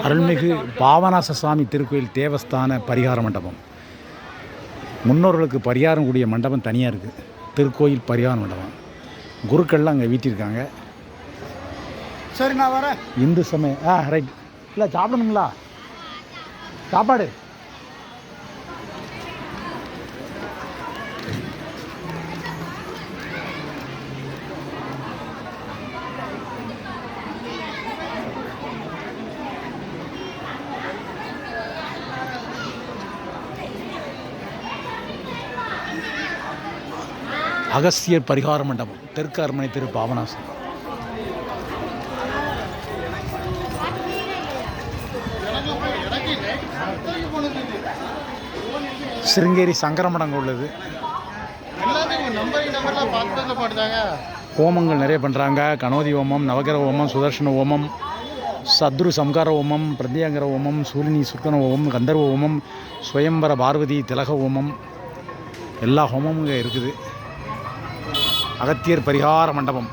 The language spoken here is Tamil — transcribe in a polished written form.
அருள்மிகு பாபநாச சுவாமி திருக்கோயில் தேவஸ்தான பரிகார மண்டபம். முன்னோர்களுக்கு பரிகாரம் கூடிய மண்டபம் தனியாக இருக்குது. திருக்கோயில் பரிகார மண்டபம். குருக்கள்லாம் அங்கே வீட்டிருக்காங்க. சரி, நான் வரேன். இந்து சமயம் ரைட். இல்லை சாப்பிடணுங்களா? சாப்பாடு அகஸ்தியர் பரிகார மண்டபம், தெற்கு அரண்மனை திரு பாபநாசம். சிருங்கேரி சங்கரமடங்க உள்ளது. ஹோமங்கள் நிறைய பண்ணுறாங்க. கணோதி ஹோமம், நவகிரக ஹோமம், சுதர்ஷன ஹோமம், சத்ரு சம்கார ஹோமம், பிரத்யங்கர ஹோமம், சூலினி சுர்க்கன ஹோமம், கந்தர்வ ஹோமம், சுயம்பர பார்வதி திலக ஹோமம், எல்லா ஹோமமும் இங்கே இருக்குது. அகத்தியர் பரிகார மண்டபம்.